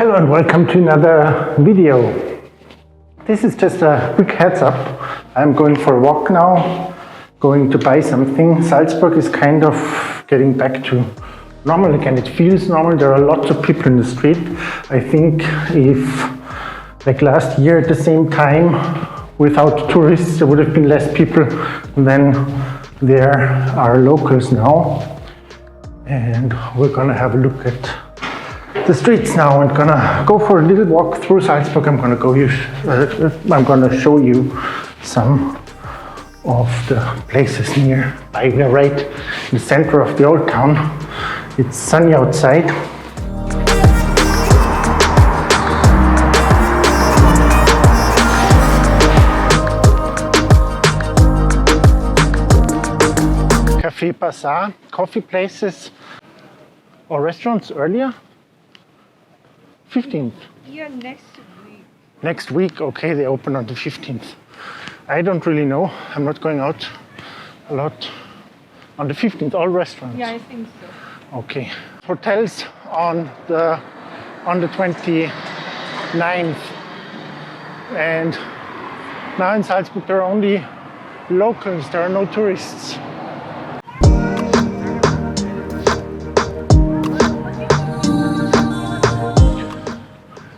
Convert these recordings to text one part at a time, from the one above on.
Hello and welcome to another video. This is just a quick heads up. I'm going for a walk now, going to buy something. Salzburg is kind of getting back to normal again. It feels normal. There are lots of people in the street. I think if like last year at the same time without tourists there would have been less people than there are locals now. And we're gonna have a look at the streets now and gonna go for a little walk through Salzburg. I'm gonna show you some of the places nearby. We're right in the center of the old town. It's sunny outside. Café Bazaar, coffee places or restaurants earlier? 15th? Yeah, next week. Next week? Okay, they open on the 15th. I don't really know. I'm not going out a lot. On the 15th, all restaurants? Yeah, I think so. Okay. Hotels on the 29th. And now in Salzburg there are only locals, there are no tourists.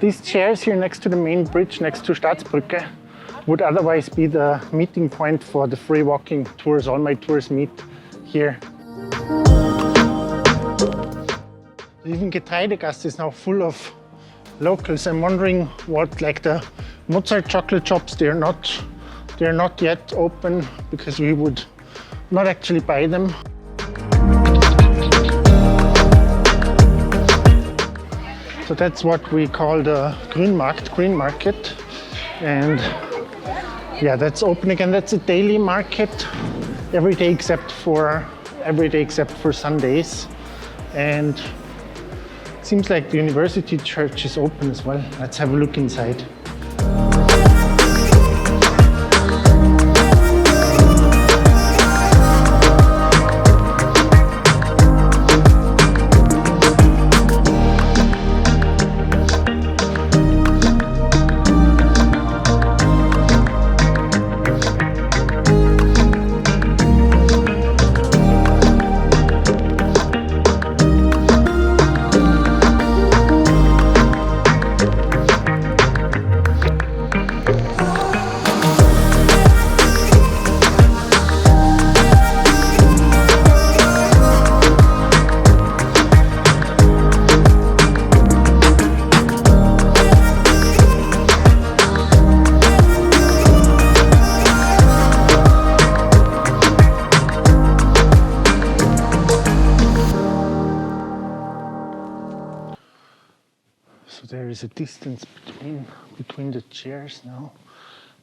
These chairs here next to the main bridge, next to Staatsbrücke, would otherwise be the meeting point for the free walking tours. All my tours meet here. Even Getreidegasse is now full of locals. I'm wondering what, like the Mozart chocolate shops, they're not yet open because we would not actually buy them. So that's what we call the green market, and yeah, that's open again. That's a daily market, every day except for Sundays, and it seems like the university church is open as well. Let's have a look inside. So there is a distance between the chairs now,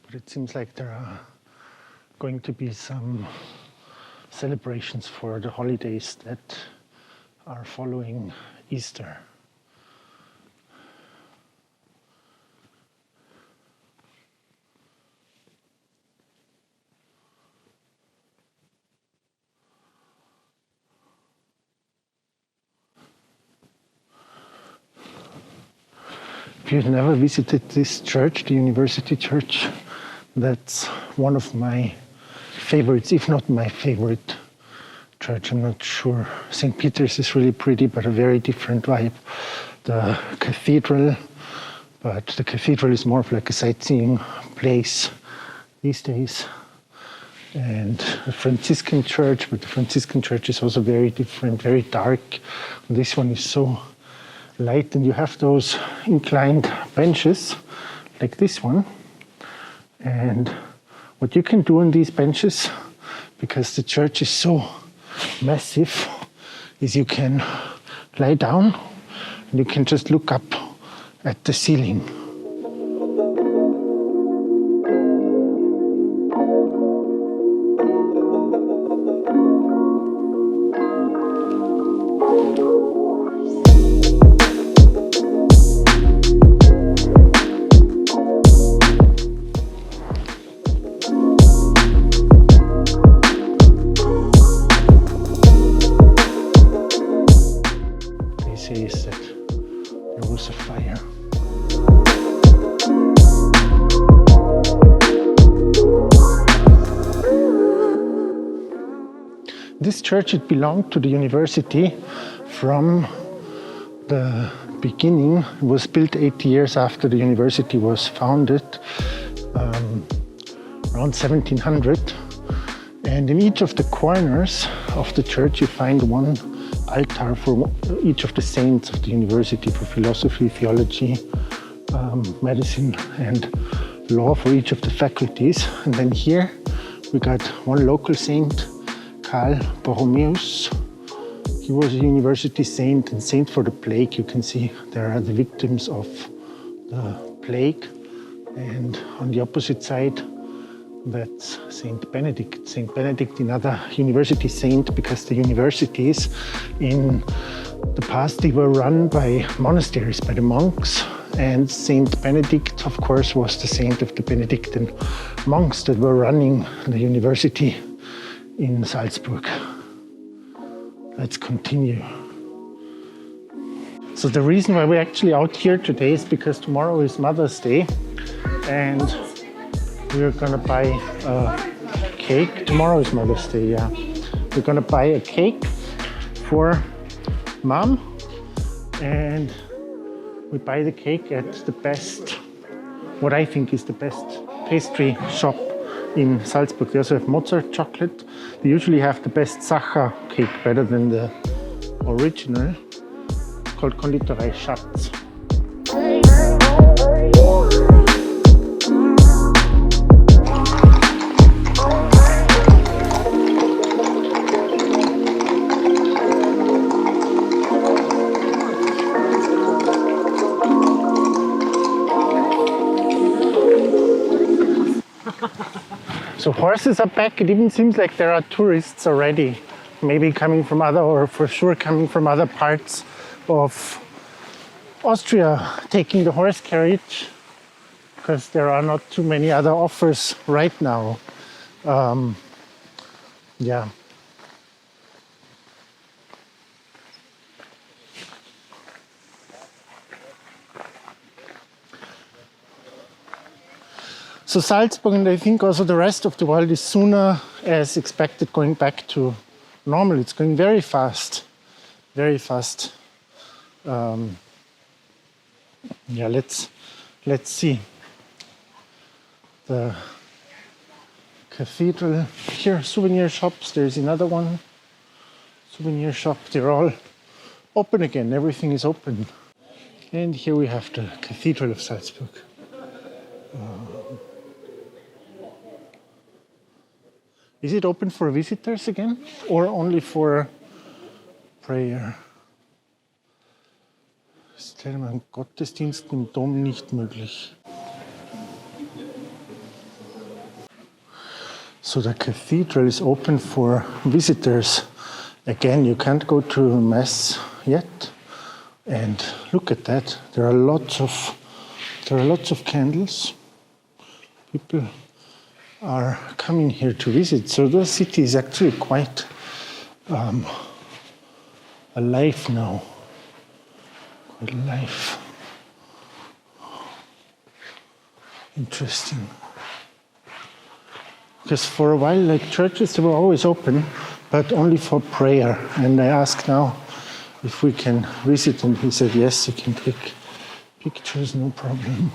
but it seems like there are going to be some celebrations for the holidays that are following Easter. If you've never visited this church, the university church, that's one of my favorites, if not my favorite church. I'm not sure. St. Peter's is really pretty, but a very different vibe. The cathedral is more of like a sightseeing place these days. And the Franciscan church, but the Franciscan church is also very different, very dark. And this one is so light, and you have those inclined benches like this one. And what you can do on these benches, because the church is so massive, is you can lie down and you can just look up at the ceiling. They say that there was a fire. this church, it belonged to the university from the beginning. It was built 80 years after the university was founded, around 1700. And in each of the corners of the church, you find one altar for each of the saints of the university, for philosophy, theology, medicine, and law for each of the faculties. And then here we got one local saint, Karl Borromeus. He was a university saint and saint for the plague. You can see there are the victims of the plague. And on the opposite side, that's Saint Benedict. Saint Benedict, another university saint, because the universities in the past, they were run by monasteries, by the monks. And Saint Benedict, of course, was the saint of the Benedictine monks that were running the university in Salzburg. Let's continue. So the reason why we're actually out here today is because tomorrow is Mother's Day, and we're gonna buy a cake. Tomorrow is Mother's Day, yeah. We're gonna buy a cake for Mom, and we buy the cake at the best, what I think is the best pastry shop in Salzburg. They also have Mozart chocolate. They usually have the best Sacher cake, better than the original. It's called Konditorei Schatz. So horses are back. It even seems like there are tourists already, maybe coming from other, or for sure coming from other parts of Austria, taking the horse carriage, because there are not too many other offers right now. Yeah. So Salzburg, and I think also the rest of the world, is sooner as expected going back to normal. It's going very fast, very fast. Yeah, let's see. The cathedral here, souvenir shops. There's another one, souvenir shop. They're all open again. Everything is open. And here we have the Cathedral of Salzburg. Is it open for visitors again, or only for prayer? Ist ein Gottesdienst im Dom nicht möglich. So the cathedral is open for visitors. Again, you can't go to mass yet. And look at that. There are lots of candles. People are coming here to visit. So the city is actually quite alive now. Quite alive. Interesting. Because for a while, like, churches, they were always open, but only for prayer. And I asked now if we can visit, and he said, yes, you can take pictures, no problem.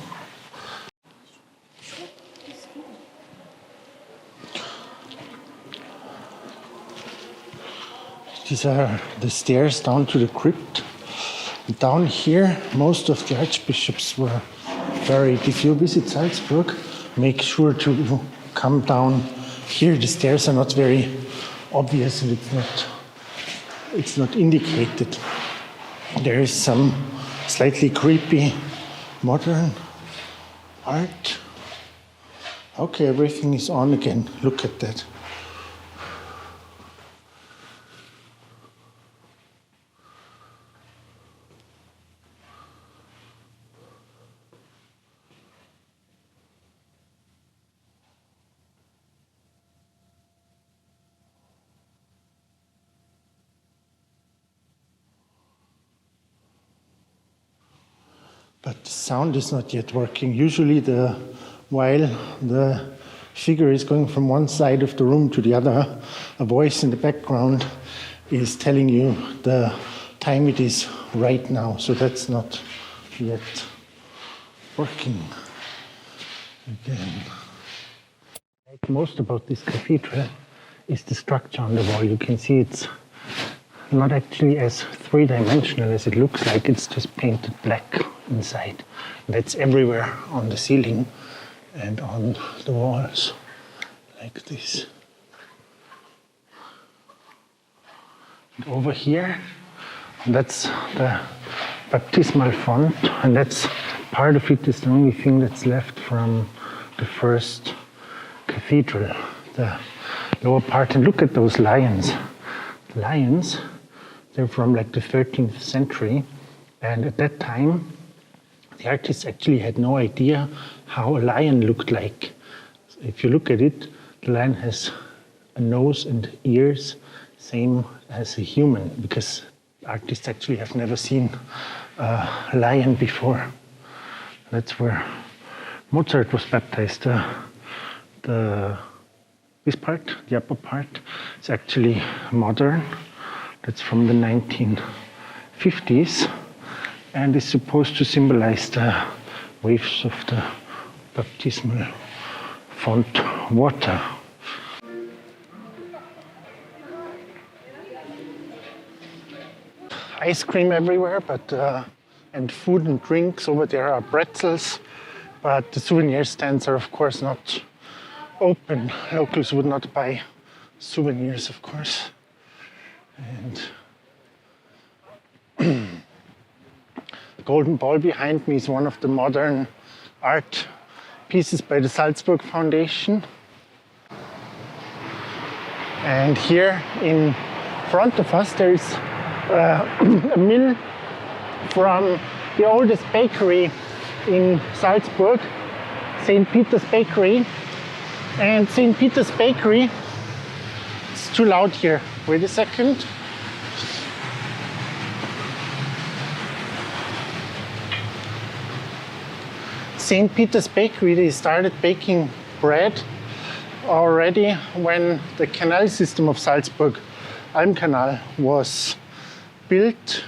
These are the stairs down to the crypt. Down here, most of the archbishops were buried. If you visit Salzburg, make sure to come down here. The stairs are not very obvious, and it's not indicated. There is some slightly creepy modern art. Okay, everything is on again. Look at that. But the sound is not yet working. Usually while the figure is going from one side of the room to the other. A voice in the background is telling you the time it is right now. So that's not yet working again. Like most about this cathedral is the structure on the wall. You can see it's not actually as three-dimensional as it looks like. It's just painted black inside. That's everywhere on the ceiling and on the walls, like this. And over here, that's the baptismal font, and that's part of it is the only thing that's left from the first cathedral, the lower part. And look at those lions. The lions, they're from like the 13th century, and at that time the artists actually had no idea how a lion looked like. If you look at it, the lion has a nose and ears same as a human, because artists actually have never seen a lion before. That's where Mozart was baptized. This part, the upper part, is actually modern. That's from the 1950s and is supposed to symbolize the waves of the baptismal font water. Ice cream everywhere, but and food and drinks. Over there are pretzels, but the souvenir stands are of course not open. Locals would not buy souvenirs, of course. And the golden ball behind me is one of the modern art pieces by the Salzburg Foundation. And here in front of us there is a mill from the oldest bakery in Salzburg, St. Peter's Bakery. And St. Peter's Bakery, it's too loud here. Wait a second. St. Peter's Bakery, they started baking bread already when the canal system of Salzburg, Canal, was built,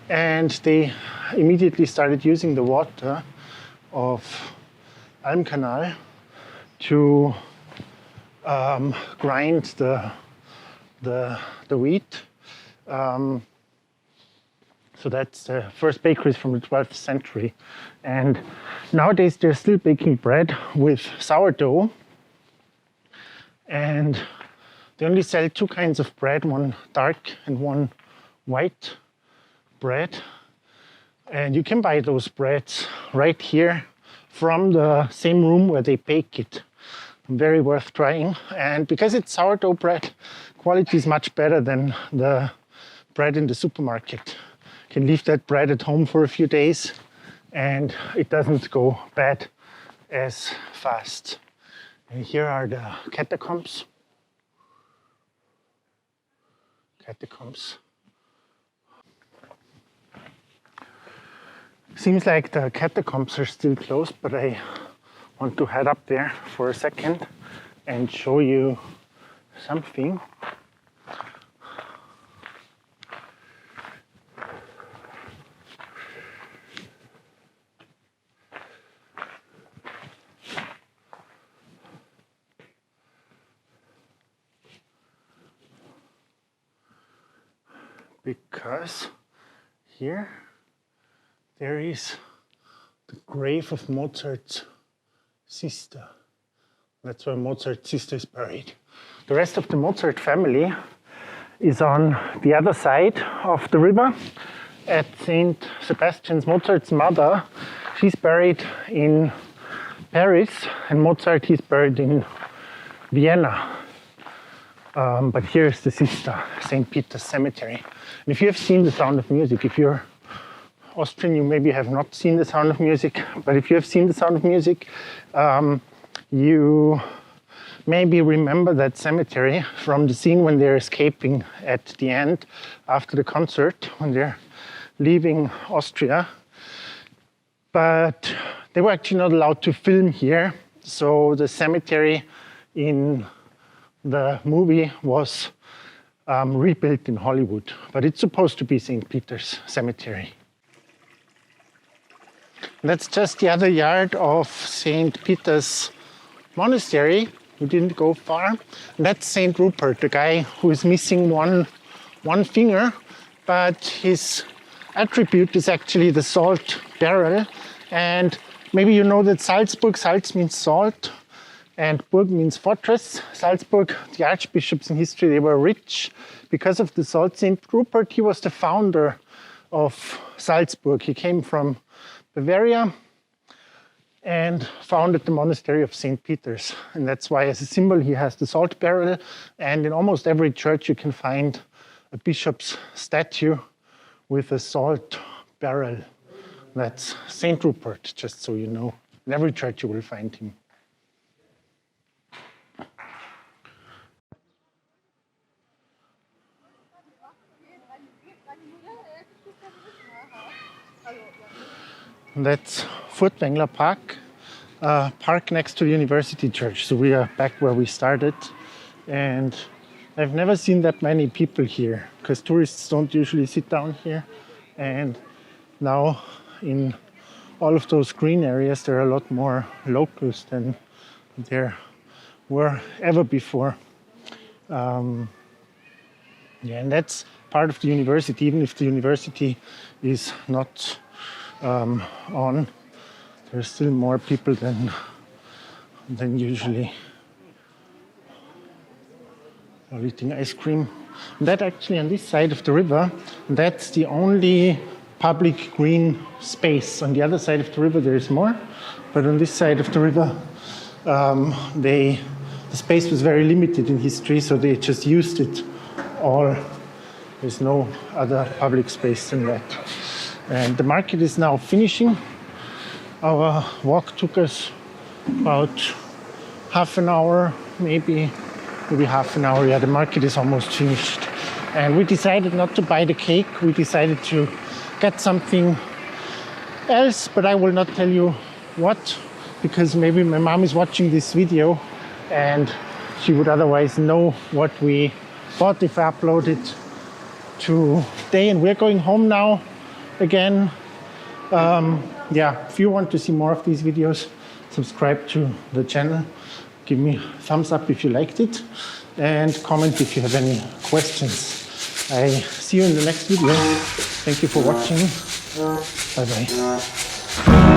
and they immediately started using the water of Canal to grind the wheat. So that's the first bakeries from the 12th century. And nowadays they're still baking bread with sourdough. And they only sell two kinds of bread, one dark and one white bread. And you can buy those breads right here from the same room where they bake it. Very worth trying. And because it's sourdough bread, quality is much better than the bread in the supermarket. You can leave that bread at home for a few days and it doesn't go bad as fast. And here are the catacombs. Seems like the catacombs are still closed, but I want to head up there for a second and show you something. Because here there is the grave of Mozart's sister. That's where Mozart's sister is buried. The rest of the Mozart family is on the other side of the river at St. Sebastian's. Mozart's mother, she's buried in Paris, and Mozart, he's buried in Vienna. But here's the sister, St. Peter's Cemetery. And if you have seen The Sound of Music, if you're Austrian, you maybe have not seen The Sound of Music, but if you have seen The Sound of Music, you maybe remember that cemetery from the scene when they're escaping at the end after the concert, when they're leaving Austria. But they were actually not allowed to film here So the cemetery in the movie was rebuilt in Hollywood, but it's supposed to be St. Peter's Cemetery. That's just the other yard of St. Peter's Monastery. We didn't go far. That's St. Rupert, the guy who is missing one finger, but his attribute is actually the salt barrel. And maybe you know that Salzburg, Salz means salt, and Burg means fortress. Salzburg, the archbishops in history, they were rich because of the salt. St. Rupert, he was the founder of Salzburg. He came from Bavaria and founded the monastery of St. Peter's. And that's why, as a symbol, he has the salt barrel. And in almost every church, you can find a bishop's statue with a salt barrel. That's St. Rupert, just so you know. In every church, you will find him. That's Furtwängler Park, park next to the University Church. So we are back where we started. And I've never seen that many people here because tourists don't usually sit down here. And now in all of those green areas, there are a lot more locals than there were ever before. And that's part of the university, even if the university is not on. There's still more people than usually. All eating ice cream. And that actually on this side of the river, that's the only public green space. On the other side of the river there is more, but on this side of the river the space was very limited in history, so they just used it all. There's no other public space than that. And the market is now finishing. Our walk took us about half an hour, maybe half an hour. Yeah, the market is almost finished. And we decided not to buy the cake. We decided to get something else, but I will not tell you what, because maybe my mom is watching this video and she would otherwise know what we bought if I upload it today. And we're going home now again. If you want to see more of these videos, subscribe to the channel. Give me a thumbs up if you liked it and comment if you have any questions. I see you in the next video. Thank you for watching. Bye bye.